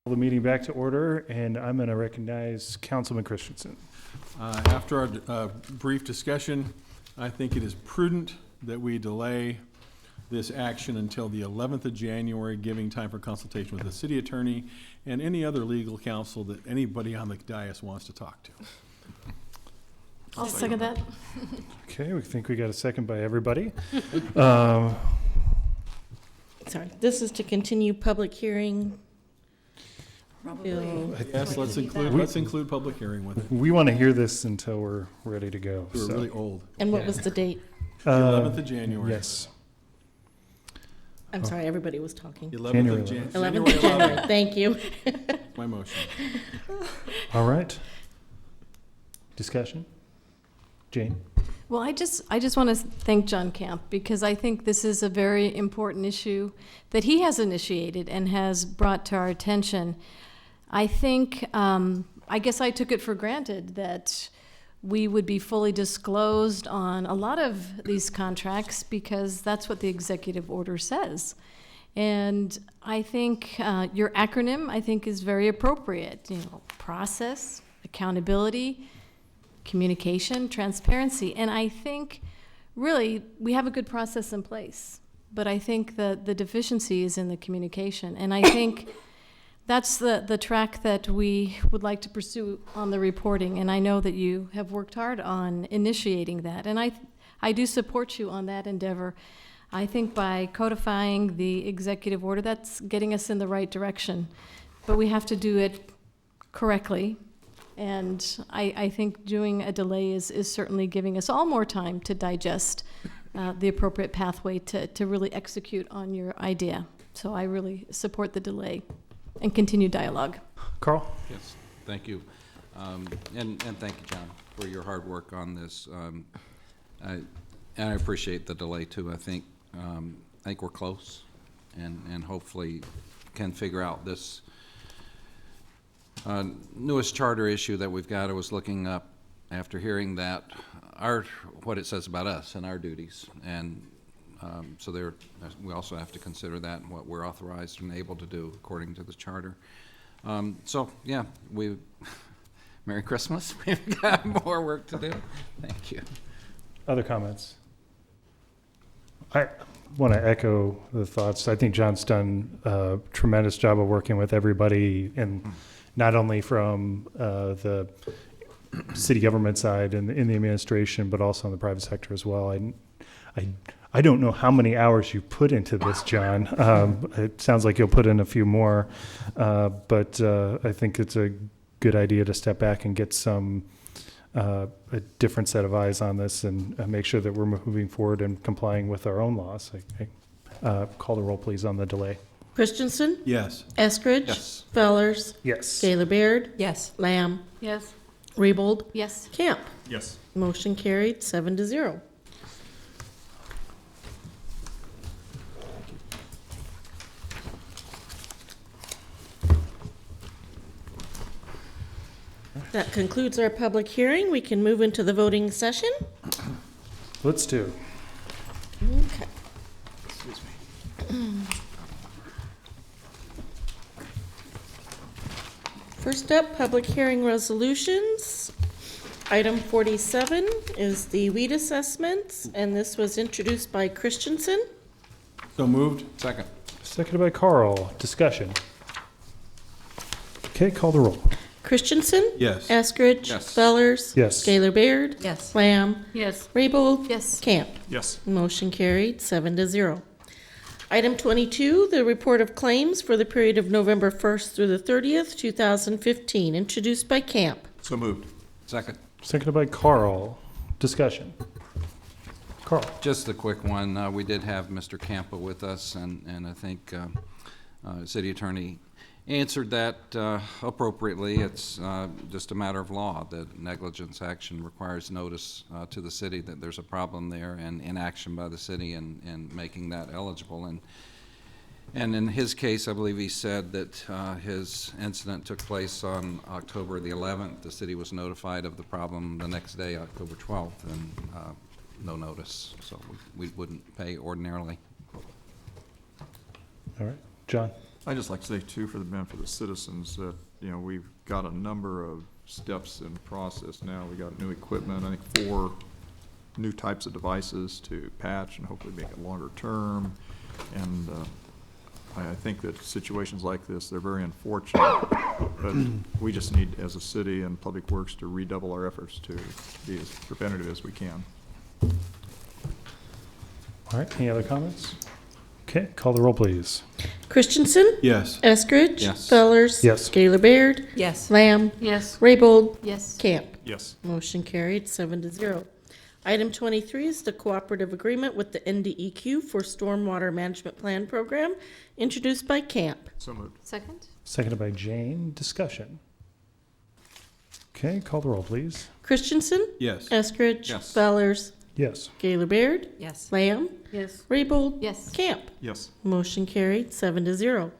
The meeting back to order, and I'm going to recognize Councilman Christensen. After our brief discussion, I think it is prudent that we delay this action until the 11th of January, giving time for consultation with the city attorney and any other legal counsel that anybody on the dais wants to talk to. I'll second that. Okay, we think we got a second by everybody. Sorry, this is to continue public hearing. Yes, let's include public hearing with it. We want to hear this until we're ready to go. We're really old. And what was the date? The 11th of January. Yes. I'm sorry, everybody was talking. 11th of January 11th of January, thank you. My motion. All right. Discussion? Jane? Well, I just want to thank John Camp because I think this is a very important issue that he has initiated and has brought to our attention. I think, I guess I took it for granted that we would be fully disclosed on a lot of these contracts because that's what the executive order says. And I think your acronym, I think, is very appropriate. You know, process, accountability, communication, transparency. And I think, really, we have a good process in place. But I think that the deficiency is in the communication. And I think that's the track that we would like to pursue on the reporting. And I know that you have worked hard on initiating that. And I do support you on that endeavor. I think by codifying the executive order, that's getting us in the right direction. But we have to do it correctly. And I think doing a delay is certainly giving us all more time to digest the appropriate pathway to really execute on your idea. So I really support the delay and continued dialogue. Carl? Yes, thank you. And thank you, John, for your hard work on this. And I appreciate the delay, too. I think we're close and hopefully can figure out this newest charter issue that we've got. I was looking up after hearing that what it says about us and our duties, and so we also have to consider that and what we're authorized and able to do according to the charter. So yeah, Merry Christmas. We've got more work to do. Thank you. Other comments? I want to echo the thoughts. I think John's done a tremendous job of working with everybody, and not only from the city government side and in the administration, but also in the private sector as well. I don't know how many hours you put into this, John. It sounds like you'll put in a few more, but I think it's a good idea to step back and get a different set of eyes on this and make sure that we're moving forward and complying with our own laws. Call the roll, please, on the delay. Christensen? Yes. Eskridge? Yes. Fellers? Yes. Gaylor Baird? Yes. Lamb? Yes. Raybold? Yes. Camp? Yes. Motion carried, 7-0. That concludes our public hearing. We can move into the voting session. Let's do. Okay. Excuse me. First up, public hearing resolutions. Item 47 is the weed assessments, and this was introduced by Christensen. So moved. Second. Seconded by Carl. Discussion. Okay, call the roll. Christensen? Yes. Eskridge? Yes. Fellers? Yes. Gaylor Baird? Yes. Lamb? Yes. Raybold? Yes. Camp? Yes. Motion carried, 7-0. Item 22, the report of claims for the period of November 1st through the 30th, 2015, introduced by Camp. So moved. Second. Seconded by Carl. Discussion. Carl. Just a quick one. We did have Mr. Campa with us, and I think City Attorney answered that appropriately. It's just a matter of law that negligence action requires notice to the city that there's a problem there, and inaction by the city and making that eligible. And in his case, I believe he said that his incident took place on October the 11th. The city was notified of the problem the next day, October 12th, and no notice. So we wouldn't pay ordinarily. All right. John. I'd just like to say too, for the benefit of the citizens, that, you know, we've got a number of steps in process now. We got new equipment, I think 4 new types of devices to patch and hopefully make it longer term. And I think that situations like this, they're very unfortunate, but we just need, as a city and Public Works, to redouble our efforts to be as preventative as we can. All right, any other comments? Okay, call the roll, please. Christensen, Yes. Eskridge. Yes. Fellers. Yes. Gaylor Baird, Yes. Lamb, Yes. Raybold, Yes. Camp. Yes. Motion carried, 7-0. Item 23 is the cooperative agreement with the NDEQ for Stormwater Management Plan Program, introduced by Camp. So moved. Second? Seconded by Jane. Discussion. Okay, call the roll, please. Christensen, Yes. Eskridge. Yes. Fellers, Yes. Gaylor Baird, Yes. Lamb, Yes. Raybold, Yes. Camp. Yes. Motion carried, 7-0.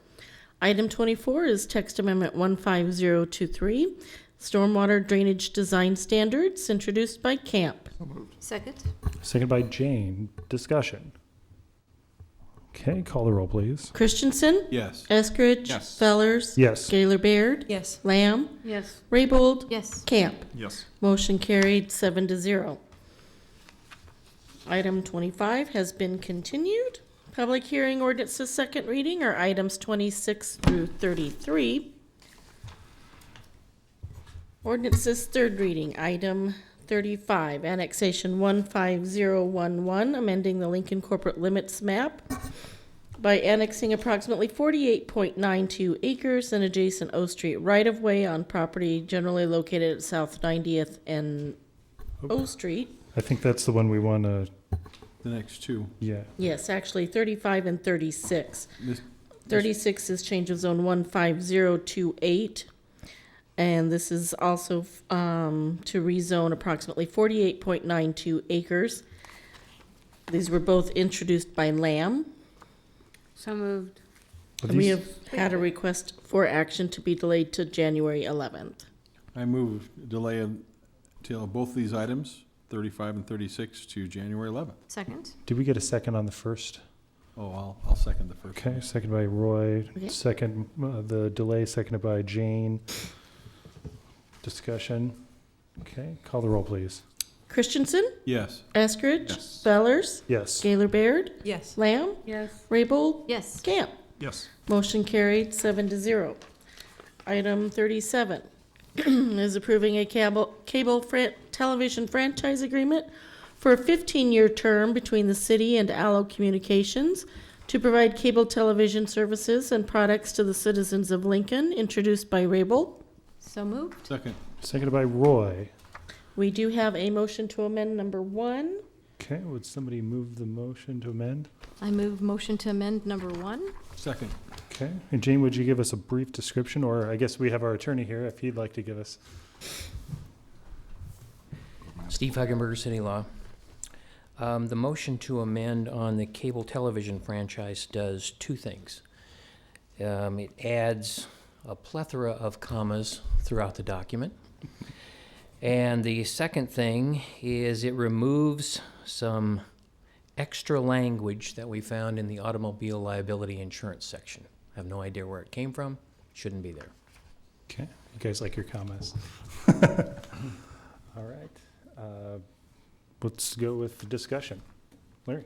Item 24 is text amendment 15023, Stormwater Drainage Design Standards, introduced by Camp. So moved. Second? Seconded by Jane. Discussion. Okay, call the roll, please. Christensen, Yes. Eskridge. Yes. Fellers. Yes. Gaylor Baird, Yes. Lamb, Yes. Raybold, Yes. Camp. Yes. Motion carried, 7-0. Item 25 has been continued. Public hearing ordinance's second reading are items 26 through 33. Ordinance's third reading, item 35, annexation 15011, amending the Lincoln corporate limits map by annexing approximately 48.92 acres and adjacent O Street right-of-way on property generally located at South 90th and O Street. I think that's the one we want to, The next two. yeah. Yes, actually 35 and 36. This- 36 is change of zone 15028. And this is also to rezone approximately 48.92 acres. These were both introduced by Lamb. So moved. Are And we these- have had a request for action to be delayed to January 11th. I move delay until both these items, 35 and 36, to January 11th. Second? Did we get a second on the first? Oh, I'll second the first. Okay, seconded by Roy. Okay. Second, the delay, seconded by Jane. Discussion. Okay, call the roll, please. Christensen, Yes. Eskridge, Yes. Fellers, Yes. Gaylor Baird, Yes. Lamb, Yes. Raybold, Yes. Camp. Yes. Motion carried, 7-0. Item 37 is approving a cable television franchise agreement for a 15-year term between the city and Allo Communications to provide cable television services and products to the citizens of Lincoln, introduced by Raybold. So moved? Second. Seconded by Roy. We do have a motion to amend number 1. Okay, would somebody move the motion to amend? I move motion to amend number 1. Second. Okay, and Jane, would you give us a brief description, or I guess we have our attorney here, if he'd like to give us. Steve Hagenberger, City Law. The motion to amend on the cable television franchise does 2 things. It adds a plethora of commas throughout the document. And the second thing is it removes some extra language that we found in the automobile liability insurance section. I have no idea where it came from. Shouldn't be there. Okay, you guys like your comments? All right, let's go with the discussion. Larry?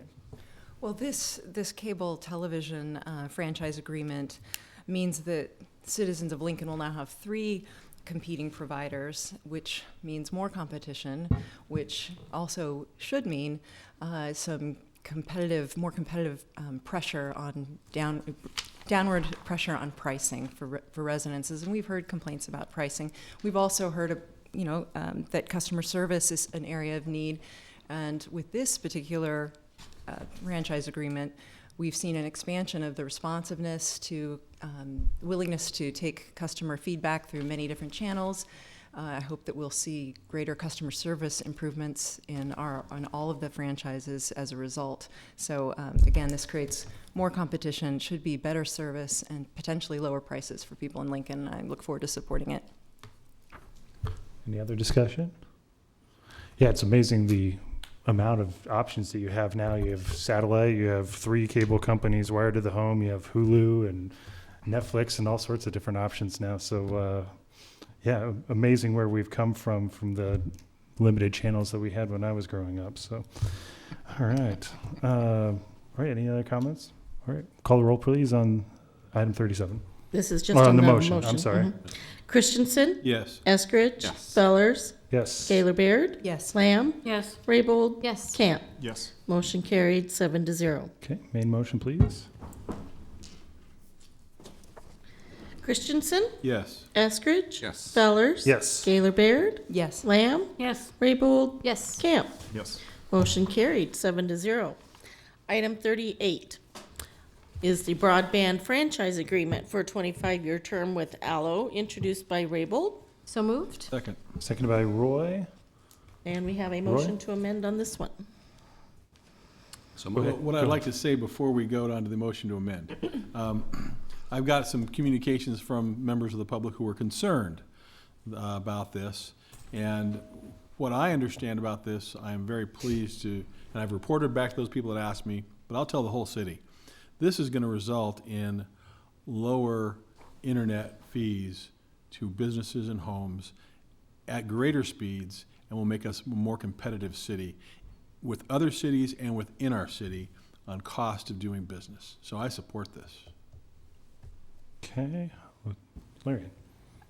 Well, this cable television franchise agreement means that citizens of Lincoln will now have 3 competing providers, which means more competition, which also should mean some more competitive pressure on downward pressure on pricing for residences. And we've heard complaints about pricing. We've also heard that customer service is an area of need. And with this particular franchise agreement, we've seen an expansion of the responsiveness to willingness to take customer feedback through many different channels. I hope that we'll see greater customer service improvements on all of the franchises as a result. So again, this creates more competition, should be better service, and potentially lower prices for people in Lincoln. I look forward to supporting it. Any other discussion? Yeah, it's amazing the amount of options that you have now. You have satellite, you have 3 cable companies wired to the home, you have Hulu, and Netflix and all sorts of different options now. So, yeah, amazing where we've come from the limited channels that we had when I was growing up. So, all right. All right, any other comments? All right, call the roll, please, on item 37. This is just Or on on the the motion, I'm motion. sorry. Mhm. Christensen, Yes. Eskridge, Yes. Fellers, Yes. Gaylor Baird, Yes. Lamb, Yes. Raybold, Yes. Camp. Yes. Motion carried 7-0. Okay, main motion, please. Christensen, Yes. Eskridge, Yes. Fellers, Yes. Gaylor Baird, Yes. Lamb, Yes. Raybold, Yes. Camp. Yes. Motion carried 7-0. Item 38 is the broadband franchise agreement for a 25-year term with Allo, introduced by Raybold. So moved? Second. Seconded by Roy. And we have a motion to amend on this one. So Go ahead. What I'd like to say before we go on to the motion to amend, I've got some communications from members of the public who were concerned about this. And what I understand about this, I am very pleased to, and I've reported back to those people that asked me, but I'll tell the whole city. This is going to result in lower internet fees to businesses and homes at greater speeds and will make us a more competitive city with other cities and within our city on cost of doing business. So I support this. Okay, Larry.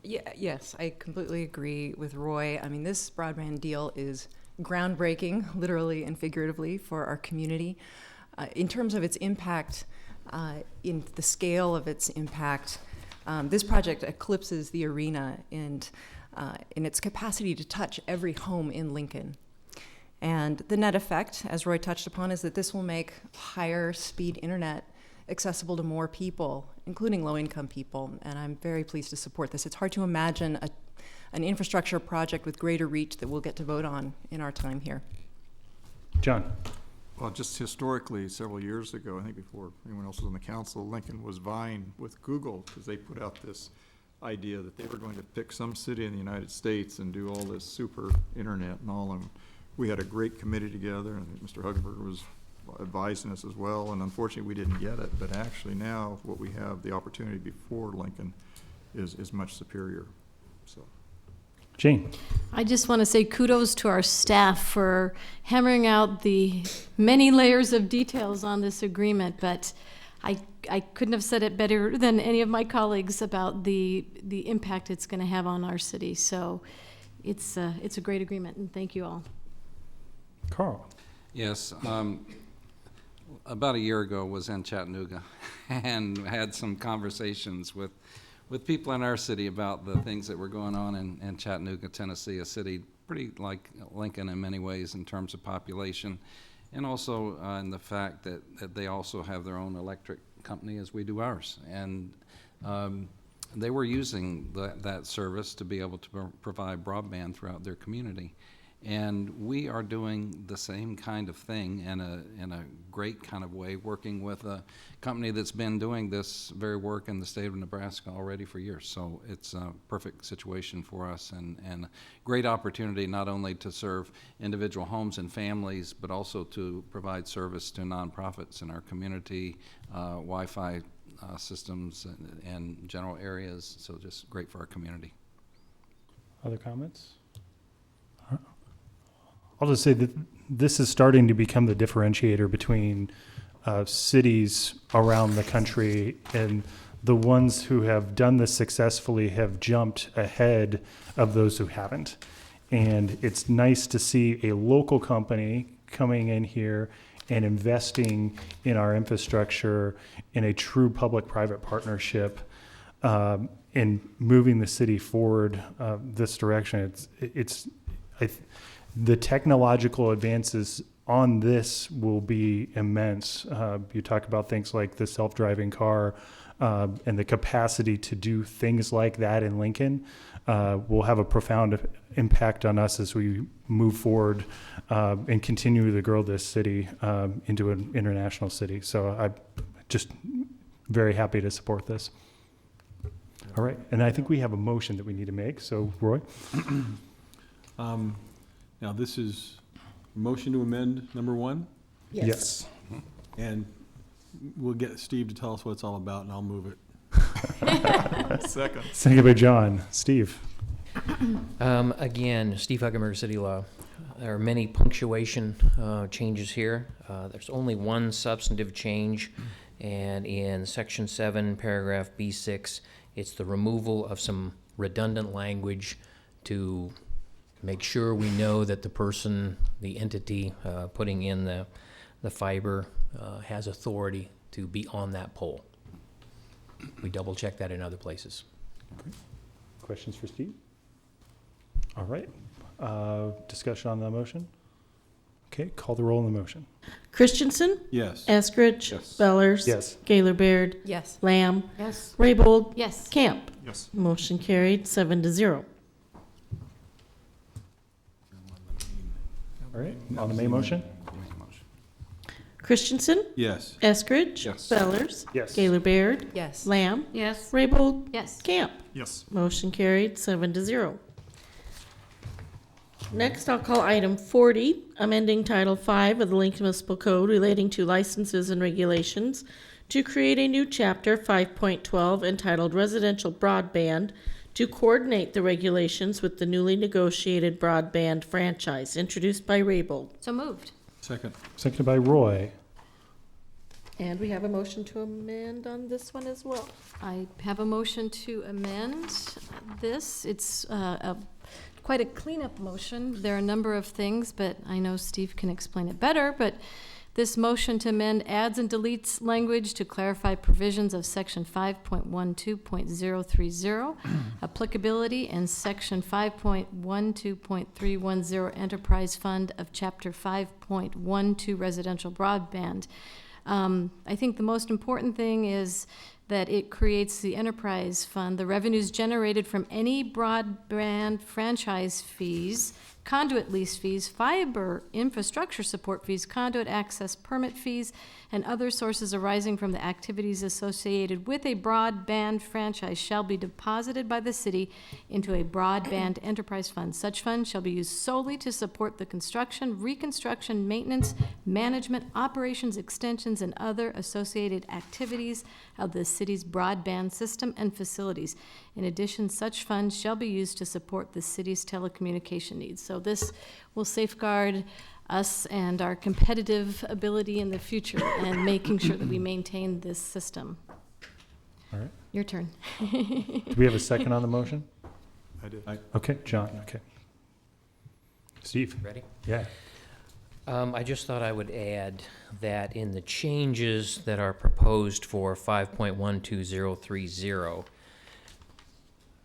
Yes, I completely agree with Roy. I mean, this broadband deal is groundbreaking, literally and figuratively, for our community. In terms of its impact, in the scale of its impact, this project eclipses the arena and in its capacity to touch every home in Lincoln. And the net effect, as Roy touched upon, is that this will make higher speed internet accessible to more people, including low-income people, and I'm very pleased to support this. It's hard to imagine an infrastructure project with greater reach that we'll get to vote on in our time here. John. Well, just historically, several years ago, I think before anyone else was on the council, Lincoln was vying with Google because they put out this idea that they were going to pick some city in the United States and do all this super internet and all. And we had a great committee together, and Mr. Huggenberg was advising us as well. And unfortunately, we didn't get it. But actually now, what we have, the opportunity before Lincoln, is much superior. So. Jane. I just want to say kudos to our staff for hammering out the many layers of details on this agreement, but I couldn't have said it better than any of my colleagues about the impact it's going to have on our city. So it's a great agreement, and thank you all. Carl. Yes, about a year ago was in Chattanooga and had some conversations with people in our city about the things that were going on in Chattanooga, Tennessee, a city pretty like Lincoln in many ways in terms of population, and also in the fact that they also have their own electric company as we do ours. And they were using that service to be able to provide broadband throughout their community. And we are doing the same kind of thing in a great kind of way, working with a company that's been doing this very work in the state of Nebraska already for years. So it's a perfect situation for us and a great opportunity not only to serve individual homes and families, but also to provide service to nonprofits in our community, Wi-Fi systems and general areas. So just great for our community. Other comments? I'll just say that this is starting to become the differentiator between cities around the country, and the ones who have done this successfully have jumped ahead of those who haven't. And it's nice to see a local company coming in here and investing in our infrastructure in a true public-private partnership and moving the city forward this direction. The technological advances on this will be immense. You talk about things like the self-driving car and the capacity to do things like that in Lincoln will have a profound impact on us as we move forward and continue to grow this city into an international city. So I'm just very happy to support this. All right, and I think we have a motion that we need to make. So, Roy? Now, this is motion to amend number 1, Yes. and we'll get Steve to tell us what it's all about, and I'll move it. Second. Seconded by John. Steve? Again, Steve Huggenberg, City Law. There are many punctuation changes here. There's only one substantive change, and in Section 7, paragraph B6, it's the removal of some redundant language to make sure we know that the person, the entity putting in the fiber has authority to be on that pole. We double check that in other places. Questions for Steve? All right. Discussion on the motion? Okay, call the roll on the motion. Christensen, Yes. Eskridge, Yes. Fellers, Yes. Gaylor Baird, Yes. Lamb, Yes. Raybold, Yes. Camp. Yes. Motion carried, 7-0. All right, on the main motion? Christensen, Yes. Eskridge, Yes. Fellers, Yes. Gaylor Baird, Yes. Lamb, Yes. Raybold, Yes. Camp. Yes. Motion carried, 7-0. Next, I'll call item 40, amending Title 5 of the Lincoln Municipal Code relating to licenses and regulations to create a new chapter 5.12 entitled Residential Broadband to coordinate the regulations with the newly negotiated broadband franchise, introduced by Raybold. So moved. Second. Seconded by Roy. And we have a motion to amend on this one as well. I have a motion to amend this. It's quite a cleanup motion. There are a number of things, but I know Steve can explain it better. But this motion to amend adds and deletes language to clarify provisions of Section 5.12.030, applicability, and Section 5.12.310 Enterprise Fund of Chapter 5.12 Residential Broadband. I think the most important thing is that it creates the enterprise fund, the revenues generated from any broadband franchise fees, conduit lease fees, fiber infrastructure support fees, conduit access permit fees, and other sources arising from the activities associated with a broadband franchise shall be deposited by the city into a broadband enterprise fund. Such funds shall be used solely to support the construction, reconstruction, maintenance, management, operations, extensions, and other associated activities of the city's broadband system and facilities. In addition, such funds shall be used to support the city's telecommunication needs. So this will safeguard us and our competitive ability in the future and making sure that we maintain this system. All right. Your turn. Do we have a second on the motion? I did. Okay, John, okay. Steve? Ready? Yeah. I just thought I would add that in the changes that are proposed for 5.12030,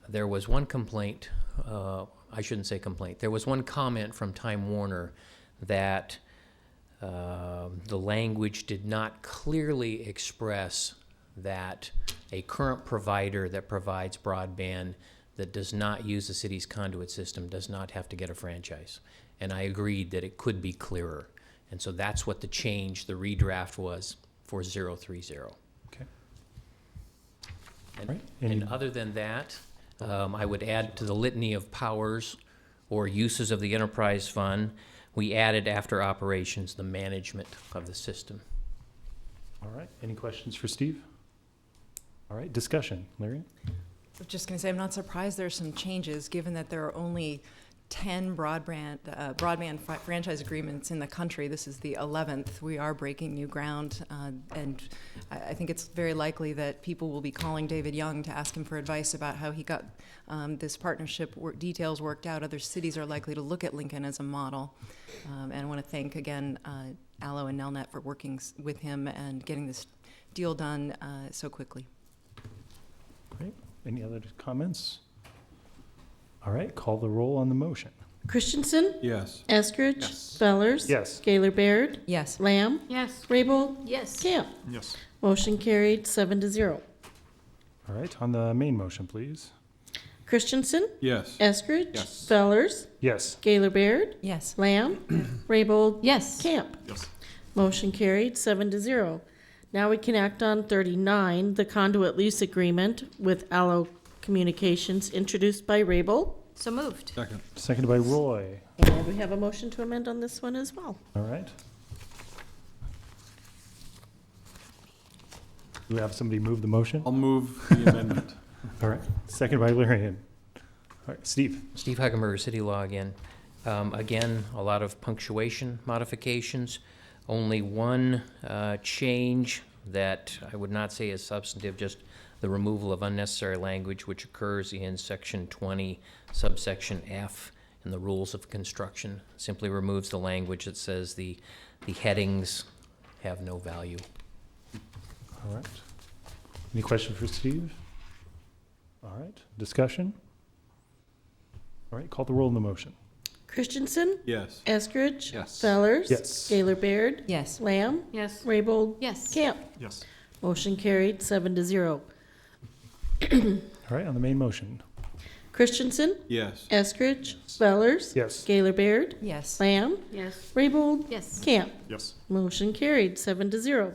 there was one complaint, I shouldn't say complaint, there was one comment from Time Warner that the language did not clearly express that a current provider that provides broadband that does not use the city's conduit system does not have to get a franchise. And I agreed that it could be clearer. And so that's what the change, the redraft was for 030. Okay. And, Right. and other than that, I would add to the litany of powers or uses of the enterprise fund, we added after operations the management of the system. All right, any questions for Steve? All right, discussion. Larry? I was just going to say, I'm not surprised there's some changes, given that there are only 10 broadband franchise agreements in the country. This is the 11th. We are breaking new ground, and I think it's very likely that people will be calling David Young to ask him for advice about how he got this partnership details worked out. Other cities are likely to look at Lincoln as a model. And I want to thank, again, Allo and Nelnet for working with him and getting this deal done so quickly. Great. Any other comments? All right, call the roll on the motion. Christensen, Yes. Eskridge, Yes. Fellers, Yes. Gaylor Baird, Yes. Lamb, Yes. Raybold, Yes. Camp. Yes. Motion carried, 7-0. All right, on the main motion, please. Christensen, Yes. Eskridge, Yes. Fellers, Yes. Gaylor Baird, Yes. Lamb, Raybold, Yes. Camp. Yes. Motion carried, 7-0. Now we can act on 39, the conduit lease agreement with Allo Communications, introduced by Raybold. So moved. Second. Seconded by Roy. And we have a motion to amend on this one as well. All right. Do we have somebody move the motion? I'll move the amendment. All right, second by Larian. All right, Steve. Steve Hagenberger, City Law again. Again, a lot of punctuation modifications. Only one change that I would not say is substantive, just the removal of unnecessary language which occurs in section 20, subsection F in the rules of construction. Simply removes the language that says the headings have no value. All right. Any questions for Steve? All right, discussion? All right, call the roll on the motion. Christensen, Yes. Eskridge. Yes. Fellers. Yes. Gaylor Baird. Yes. Lamb. Yes. Raybold. Yes. Camp. Yes. Motion carried, 7-0. All right, on the main motion. Christensen, Yes. Eskridge. Fellers. Yes. Gaylor Baird. Yes. Lamb. Yes. Raybold. Yes. Camp. Yes. Motion carried, 7-0.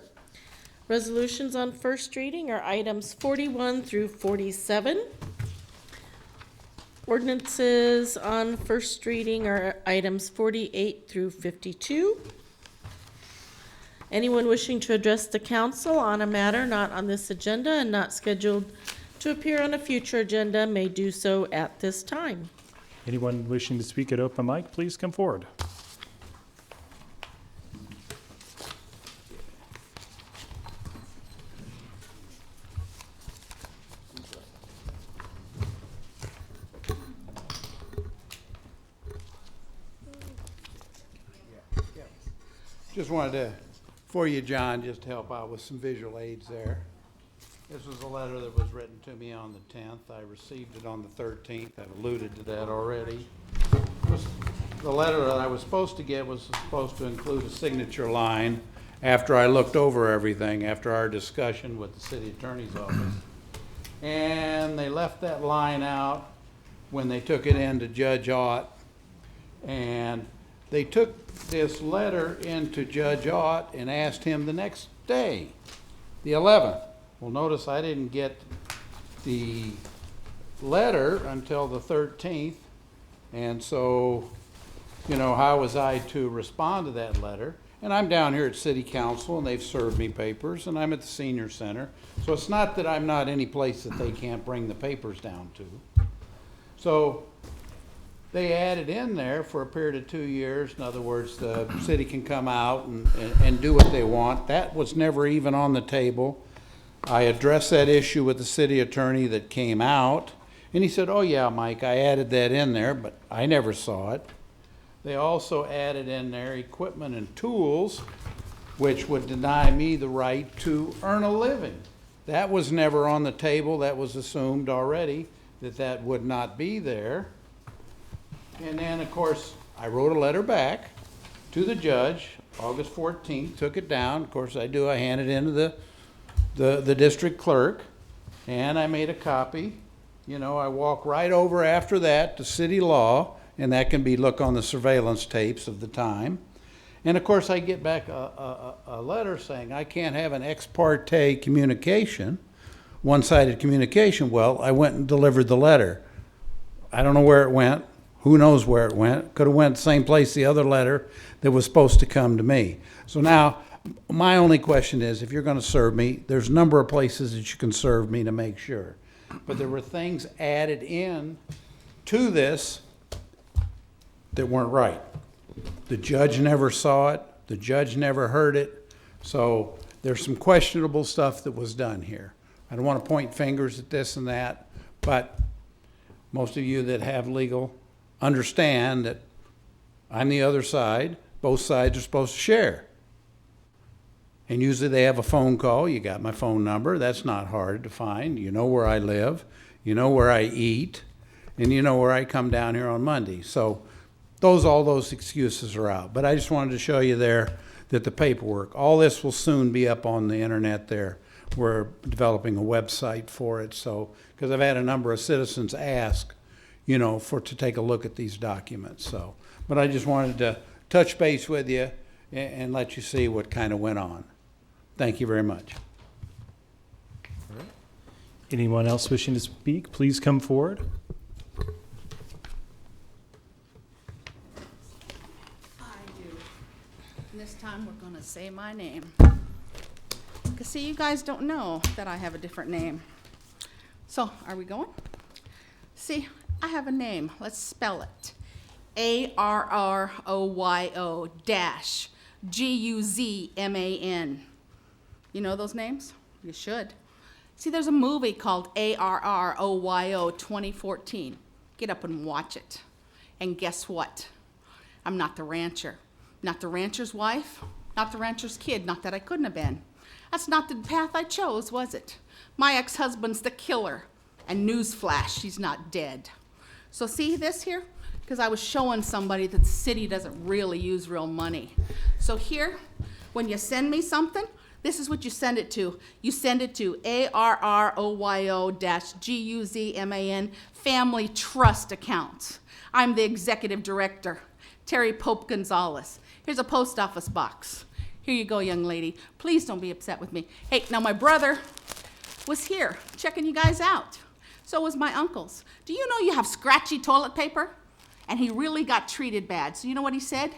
Resolutions on first reading are items 41 through 47. Ordinances on first reading are items 48 through 52. Anyone wishing to address the council on a matter not on this agenda and not scheduled to appear on a future agenda may do so at this time. Anyone wishing to speak at open mic, please come forward. Just wanted to, for you, John, just to help out with some visual aids there. This was a letter that was written to me on the 10th. I received it on the 13th. I've alluded to that already. The letter that I was supposed to get was supposed to include a signature line after I looked over everything, after our discussion with the city attorney's office. And they left that line out when they took it in to Judge Ott. And they took this letter into Judge Ott and asked him the next day, the 11th. Well, notice I didn't get the letter until the 13th. And so, you know, how was I to respond to that letter? And I'm down here at City Council and they've served me papers and I'm at the Senior Center. So it's not that I'm not any place that they can't bring the papers down to. So they added in there for a period of 2 years. In other words, the city can come out and do what they want. That was never even on the table. I addressed that issue with the city attorney that came out, and he said, oh yeah, Mike, I added that in there, but I never saw it. They also added in there equipment and tools, which would deny me the right to earn a living. That was never on the table. That was assumed already that that would not be there. And then, of course, I wrote a letter back to the judge, August 14th, took it down. Of course, I handed it into the district clerk, and I made a copy. You know, I walk right over after that to city law, and that can be look on the surveillance tapes of the time. And of course, I get back a letter saying I can't have an ex parte communication, one-sided communication. Well, I went and delivered the letter. I don't know where it went. Who knows where it went? Could have went the same place the other letter that was supposed to come to me. So now, my only question is, if you're going to serve me, there's a number of places that you can serve me to make sure. But there were things added in to this that weren't right. The judge never saw it. The judge never heard it. So there's some questionable stuff that was done here. I don't want to point fingers at this and that, but most of you that have legal understand that I'm the other side. Both sides are supposed to share. And usually they have a phone call. You got my phone number. That's not hard to find. You know where I live. You know where I eat. And you know where I come down here on Monday. So all those excuses are out. But I just wanted to show you there that the paperwork, all this will soon be up on the internet there. We're developing a website for it. So, because I've had a number of citizens ask, you know, to take a look at these documents. So, but I just wanted to touch base with you and let you see what kind of went on. Thank you very much. Anyone else wishing to speak, please come forward. I do. And this time we're going to say my name. 'Cause see, you guys don't know that I have a different name. So, are we going? See, I have a name. Let's spell it. ARROYO dash GUZMAN. You know those names? You should. See, there's a movie called ARROYO 2014. Get up and watch it. And guess what? I'm not the rancher. Not the rancher's wife, not the rancher's kid, not that I couldn't have been. That's not the path I chose, was it? My ex-husband's the killer. And newsflash, he's not dead. So see this here? Because I was showing somebody that the city doesn't really use real money. So here, when you send me something, this is what you send it to. You send it to ARROYO-GUZMAN Family Trust Account. I'm the executive director, Terry Pope Gonzalez. Here's a post office box. Here you go, young lady. Please don't be upset with me. Hey, now my brother was here checking you guys out. So was my uncle's. Do you know you have scratchy toilet paper? And he really got treated bad. So you know what he said?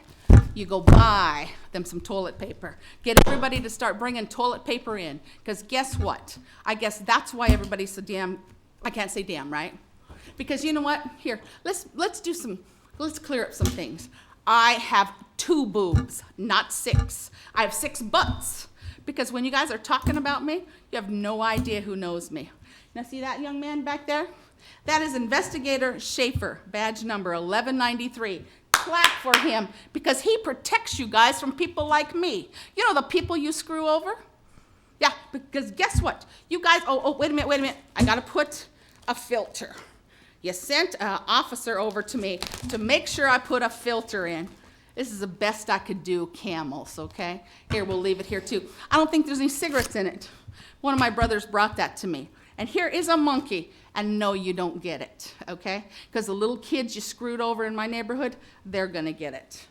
You go buy them some toilet paper. Get everybody to start bringing toilet paper in. Because guess what? I guess that's why everybody's so damn, I can't say damn, right? Because you know what? Here, let's clear up some things. I have 2 boobs, not 6. I have 6 butts. Because when you guys are talking about me, you have no idea who knows me. Now see that young man back there? That is Investigator Schaefer, badge number 1193. Clap for him, because he protects you guys from people like me. You know the people you screw over? Yeah, because guess what? You guys, wait a minute. I gotta put a filter. You sent an officer over to me to make sure I put a filter in. This is the best I could do, Camels, okay? Here, we'll leave it here too. I don't think there's any cigarettes in it. One of my brothers brought that to me. And here is a monkey, and no, you don't get it, okay? Because the little kids you screwed over in my neighborhood, they're gonna get it.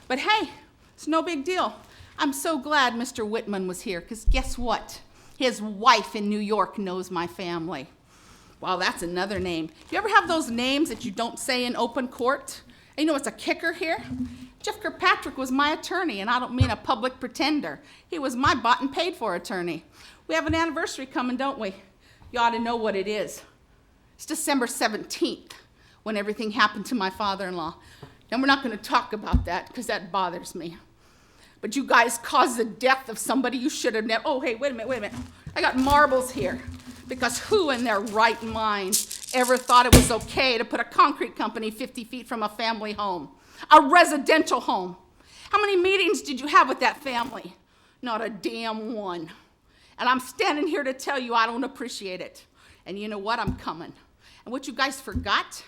But hey, it's no big deal. I'm so glad Mr. Whitman was here, because guess what? His wife in New York knows my family. Wow, that's another name. You ever have those names that you don't say in open court? And you know what's a kicker here? Jeff Kirkpatrick was my attorney, and I don't mean a public pretender. He was my bought and paid for attorney. We have an anniversary coming, don't we? You ought to know what it is. It's December 17th, when everything happened to my father-in-law. And we're not going to talk about that, because that bothers me. But you guys caused the death of somebody you should have never. Oh, hey, wait a minute. I got marbles here. Because who in their right mind ever thought it was okay to put a concrete company 50 feet from a family home? A residential home. How many meetings did you have with that family? Not a damn one. And I'm standing here to tell you I don't appreciate it. And you know what? I'm coming. And what you guys forgot?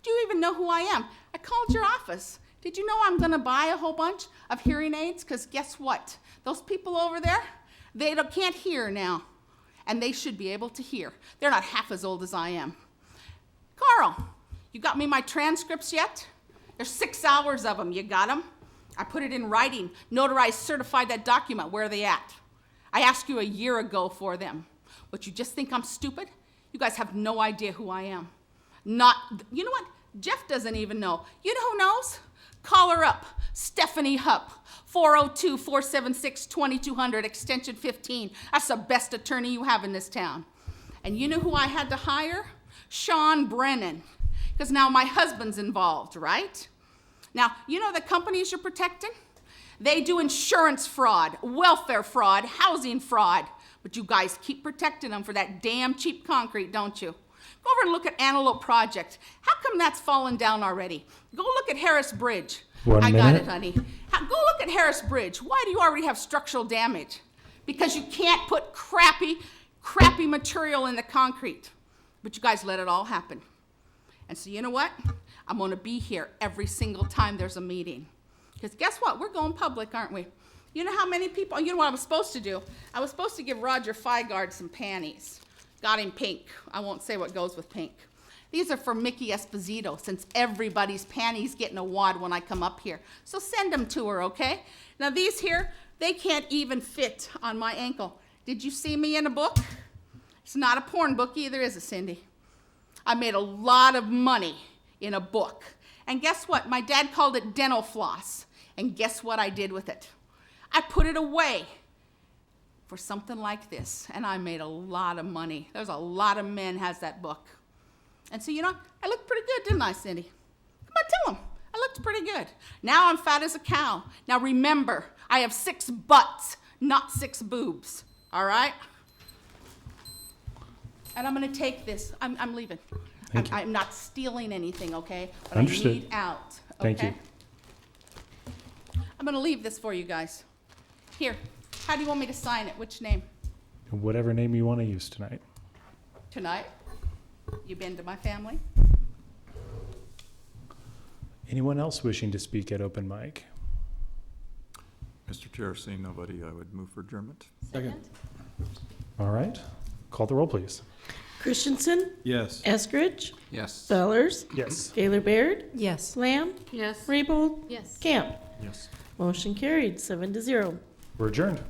Do you even know who I am? I called your office. Did you know I'm going to buy a whole bunch of hearing aids? Because guess what? Those people over there, they can't hear now. And they should be able to hear. They're not half as old as I am. Carl, you got me my transcripts yet? There's 6 hours of them. You got them? I put it in writing, notarized, certified that document. Where are they at? I asked you a year ago for them. But you just think I'm stupid? You guys have no idea who I am. You know what? Jeff doesn't even know. You know who knows? Call her up, Stephanie Hupp, 402-476-2200, extension 15. That's the best attorney you have in this town. And you know who I had to hire? Sean Brennan, because now my husband's involved, right? Now, you know the companies you're protecting? They do insurance fraud, welfare fraud, housing fraud, but you guys keep protecting them for that damn cheap concrete, don't you? Go over and look at Antelope Project. How come that's fallen down already? Go look at Harris Bridge. I got it, honey. Go look at Harris Bridge. Why do you already have structural damage? Because you can't put crappy material in the concrete. But you guys let it all happen. And so you know what? I'm going to be here every single time there's a meeting. Because guess what? We're going public, aren't we? You know how many people, you know what I was supposed to do? I was supposed to give Roger Feigard some panties. Got him pink. I won't say what goes with pink. These are for Mickey Esposito, since everybody's panties get in a wad when I come up here. So send them to her, okay? Now these here, they can't even fit on my ankle. Did you see me in a book? It's not a porn book either, is it, Cindy? I made a lot of money in a book. And guess what? My dad called it dental floss. And guess what I did with it? I put it away. for something like this, and I made a lot of money. There's a lot of men has that book. And so, you know, I looked pretty good, didn't I, Cindy? Come on, tell them. I looked pretty good. Now I'm fat as a cow. Now remember, I have 6 butts, not 6 boobs. All right? And I'm gonna take this. I'm leaving. Thank you. I'm not stealing anything, okay? But Understood. I need out. Thank okay? you. I'm gonna leave this for you guys. Here. How do you want me to sign it? Which name? Whatever name you want to use tonight. Tonight? You been to my family? Anyone else wishing to speak at open mic? Mr. Chair, seeing nobody, I would move for adjournment. Second. All right. Call the roll, please. Christensen, Yes. Eskridge, Yes. Fellers, Yes. Gaylor Baird, Yes. Lamb, Yes. Raybold, Yes. Camp. Yes. Motion carried, 7-0. We're adjourned.